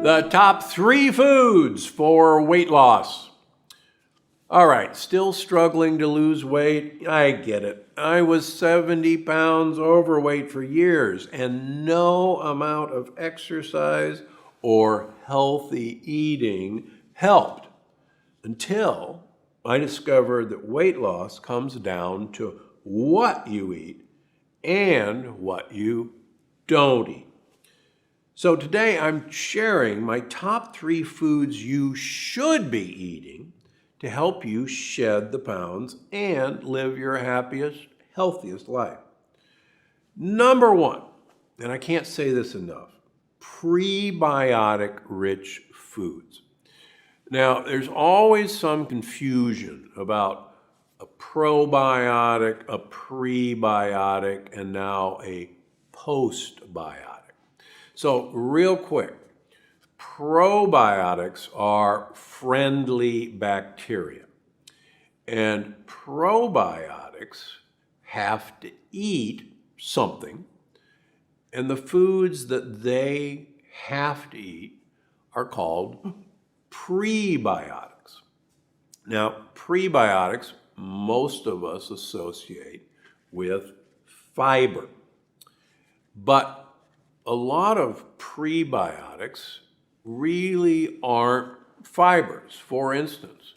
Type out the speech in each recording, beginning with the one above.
The top 3 foods for weight loss. All right, still struggling to lose weight? I get it. I was 70 pounds overweight for years, and no amount of exercise or healthy eating helped until I discovered that weight loss comes down to what you eat and what you don't eat. So today I'm sharing my top 3 foods you should be eating to help you shed the pounds and live your happiest, healthiest life. Number 1, and I can't say this enough, prebiotic-rich foods. Now, there's always some confusion about a probiotic, a prebiotic, and now a postbiotic. So real quick, probiotics are friendly bacteria, and probiotics have to eat something, and the foods that they have to eat are called prebiotics. Now, prebiotics, most of us associate with fiber, but a lot of prebiotics really aren't fibers. For instance,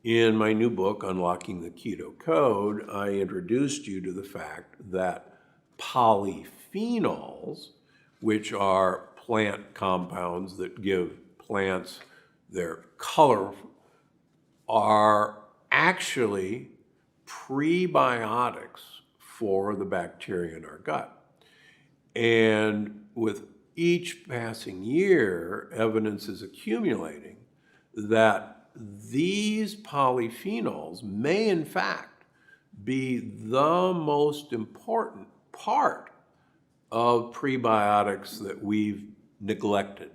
in my new book, Unlocking the Keto Code, I introduced you to the fact that polyphenols, which are plant compounds that give plants their color, are actually prebiotics for the bacteria in our gut. And with each passing year, evidence is accumulating that these polyphenols may in fact be the most important part of prebiotics that we've neglected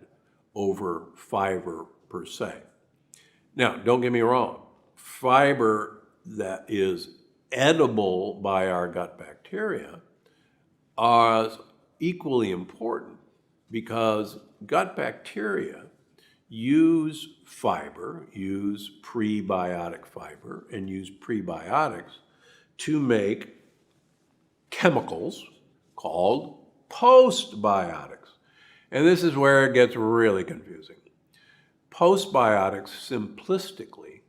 over fiber per se. Now, don't get me wrong, fiber that is edible by our gut bacteria are equally important because gut bacteria use fiber, use prebiotic fiber, and use prebiotics to make chemicals called postbiotics. And this is where it gets really confusing. Postbiotics, simplistically,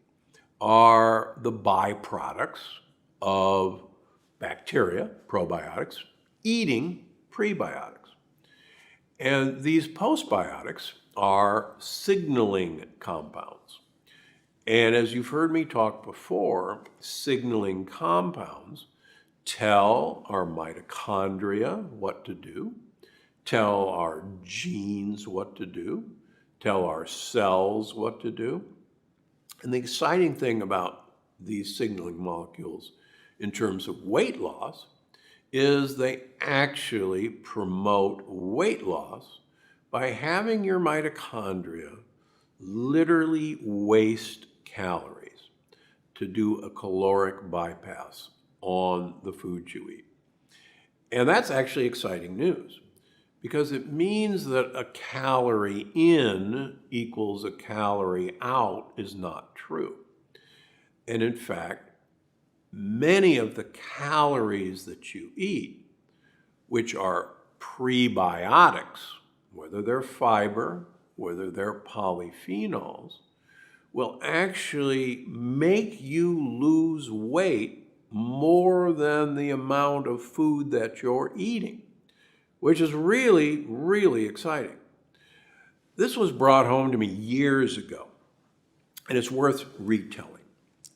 are the byproducts of bacteria, probiotics, eating prebiotics. And these postbiotics are signaling compounds. And as you've heard me talk before, signaling compounds tell our mitochondria what to do, tell our genes what to do, tell our cells what to do. And the exciting thing about these signaling molecules in terms of weight loss is they actually promote weight loss by having your mitochondria literally waste calories to do a caloric bypass on the food you eat. And that's actually exciting news because it means that a calorie in equals a calorie out is not true. And in fact, many of the calories that you eat, which are prebiotics, whether they're fiber, whether they're polyphenols, will actually make you lose weight more than the amount of food that you're eating, which is really, really exciting. This was brought home to me years ago, and it's worth retelling.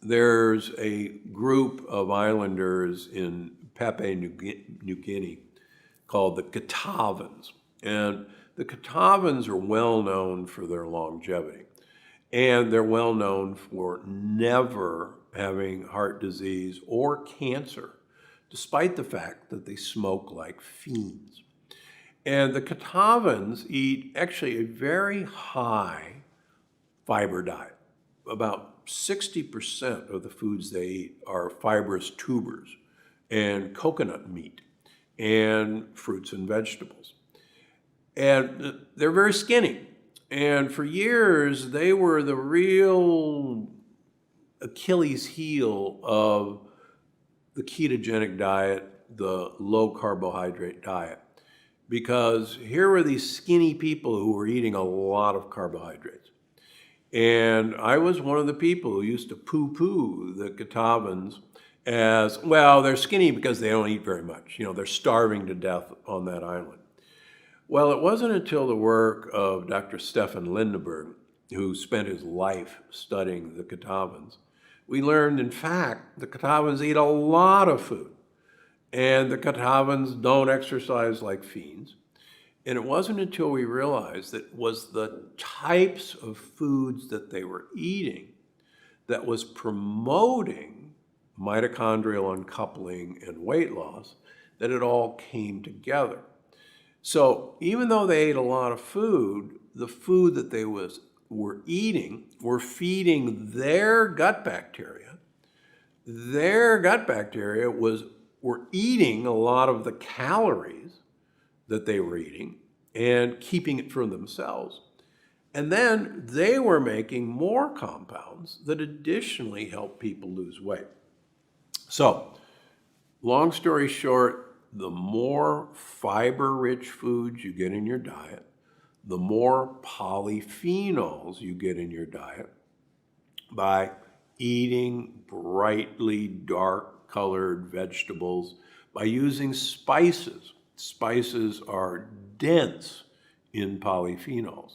There's a group of islanders in Papua New Guinea called the Catawans. And the Catawans are well known for their longevity. And they're well known for never having heart disease or cancer, despite the fact that they smoke like fiends. And the Catawans eat actually a very high fiber diet. About 60% of the foods they eat are fibrous tubers and coconut meat and fruits and vegetables. And they're very skinny. And for years, they were the real Achilles heel of the ketogenic diet, the low carbohydrate diet, because here were these skinny people who were eating a lot of carbohydrates. And I was one of the people who used to poo-poo the Catawbans as, well, they're skinny because they don't eat very much. You know, they're starving to death on that island. Well, it wasn't until the work of Dr. Stefan Lindeberg, who spent his life studying the Catawbans, we learned, in fact, the Catawbans eat a lot of food. And the Catawbans don't exercise like fiends. And it wasn't until we realized that it was the types of foods that they were eating that was promoting mitochondrial uncoupling and weight loss that it all came together. So even though they ate a lot of food, the food that they were eating were feeding their gut bacteria. Their gut bacteria were eating a lot of the calories that they were eating and keeping it for themselves. And then they were making more compounds that additionally help people lose weight. So, long story short, the more fiber-rich foods you get in your diet, the more polyphenols you get in your diet by eating brightly dark-colored vegetables, by using spices. Spices are dense in polyphenols.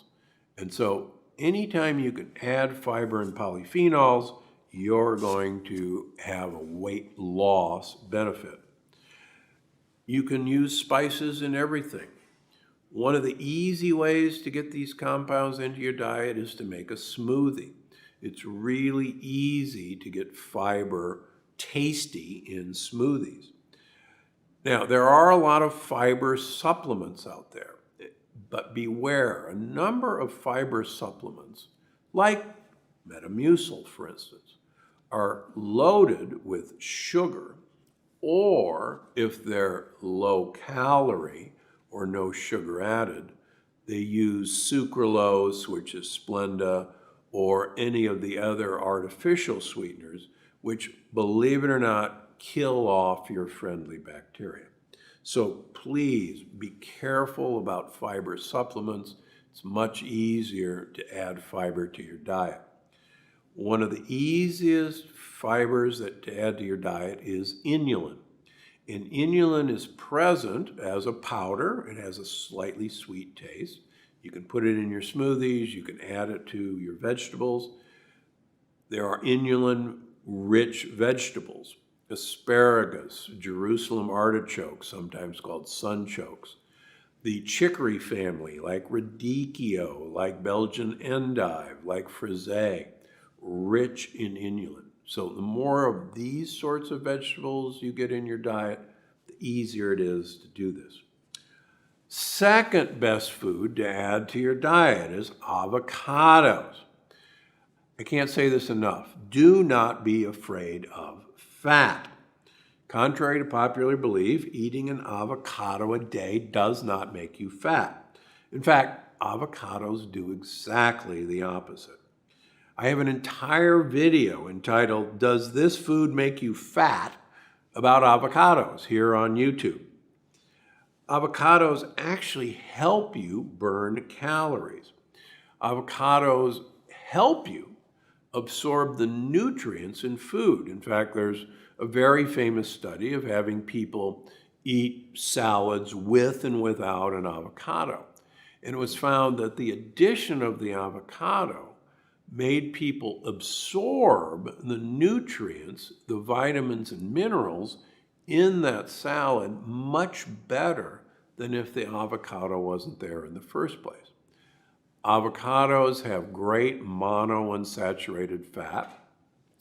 And so anytime you can add fiber and polyphenols, you're going to have a weight loss benefit. You can use spices in everything. One of the easy ways to get these compounds into your diet is to make a smoothie. It's really easy to get fiber tasty in smoothies. Now, there are a lot of fiber supplements out there, but beware, a number of fiber supplements, like Metamucil, for instance, are loaded with sugar, or if they're low calorie or no sugar added, they use sucralose, which is Splenda, or any of the other artificial sweeteners, which, believe it or not, kill off your friendly bacteria. So please be careful about fiber supplements. It's much easier to add fiber to your diet. One of the easiest fibers to add to your diet is inulin. And inulin is present as a powder. It has a slightly sweet taste. You can put it in your smoothies. You can add it to your vegetables. There are inulin-rich vegetables: asparagus, Jerusalem artichokes, sometimes called sunchokes, the chicory family, like radicchio, like Belgian endive, like frisee, rich in inulin. So the more of these sorts of vegetables you get in your diet, the easier it is to do this. Second best food to add to your diet is avocados. I can't say this enough. Do not be afraid of fat. Contrary to popular belief, eating an avocado a day does not make you fat. In fact, avocados do exactly the opposite. I have an entire video entitled, "Does This Food Make You Fat?" about avocados here on YouTube. Avocados actually help you burn calories. Avocados help you absorb the nutrients in food. In fact, there's a very famous study of having people eat salads with and without an avocado. And it was found that the addition of the avocado made people absorb the nutrients, the vitamins and minerals in that salad much better than if the avocado wasn't there in the first place. Avocados have great monounsaturated fat.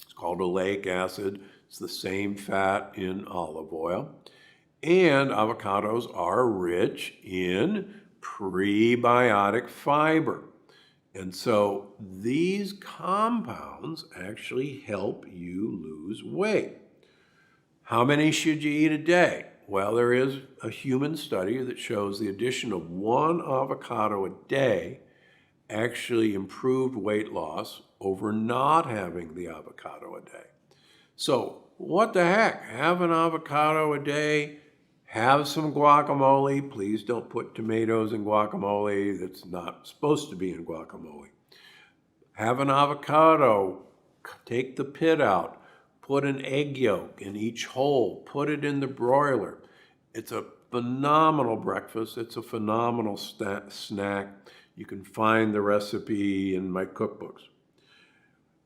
It's called oleic acid. It's the same fat in olive oil. And avocados are rich in prebiotic fiber. And so these compounds actually help you lose weight. How many should you eat a day? Well, there is a human study that shows the addition of one avocado a day actually improved weight loss over not having the avocado a day. So what the heck? Have an avocado a day, have some guacamole. Please don't put tomatoes in guacamole. That's not supposed to be in guacamole. Have an avocado, take the pit out, put an egg yolk in each hole, put it in the broiler. It's a phenomenal breakfast. It's a phenomenal snack. You can find the recipe in my cookbooks.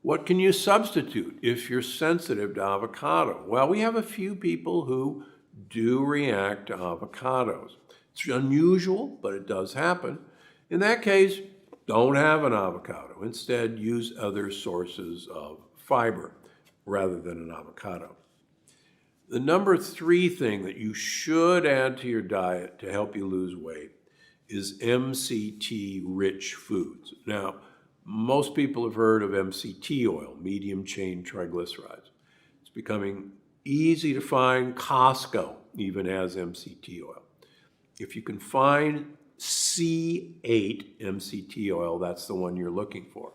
What can you substitute if you're sensitive to avocado? Well, we have a few people who do react to avocados. It's unusual, but it does happen. In that case, don't have an avocado. Instead, use other sources of fiber rather than an avocado. The number 3 thing that you should add to your diet to help you lose weight is MCT-rich foods. Now, most people have heard of MCT oil, medium chain triglycerides. It's becoming easy to find. Costco even has MCT oil. If you can find C8 MCT oil, that's the one you're looking for.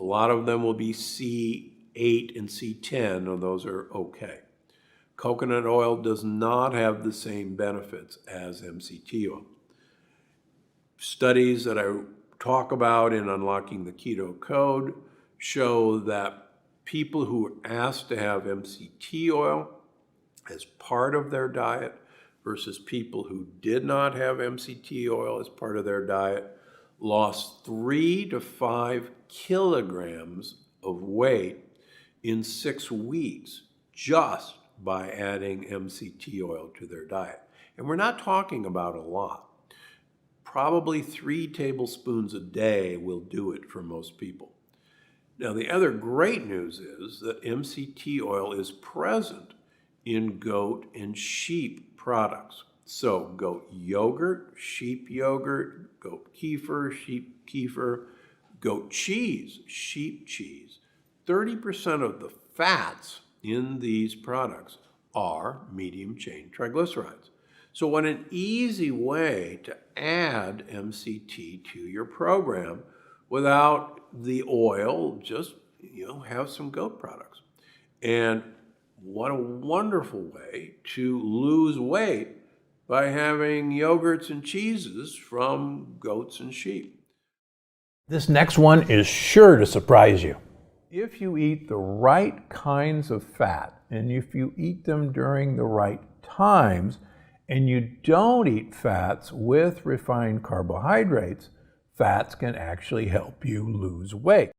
A lot of them will be C8 and C10, and those are okay. Coconut oil does not have the same benefits as MCT oil. Studies that I talk about in Unlocking the Keto Code show that people who were asked to have MCT oil as part of their diet versus people who did not have MCT oil as part of their diet lost 3 to 5 kilograms of weight in 6 weeks just by adding MCT oil to their diet. And we're not talking about a lot. Probably 3 tablespoons a day will do it for most people. Now, the other great news is that MCT oil is present in goat and sheep products. So goat yogurt, sheep yogurt, goat kefir, sheep kefir, goat cheese, sheep cheese. 30% of the fats in these products are medium chain triglycerides. So what an easy way to add MCT to your program without the oil, just have some goat products. And what a wonderful way to lose weight by having yogurts and cheeses from goats and sheep. This next one is sure to surprise you. If you eat the right kinds of fat, and if you eat them during the right times, and you don't eat fats with refined carbohydrates, fats can actually help you lose weight.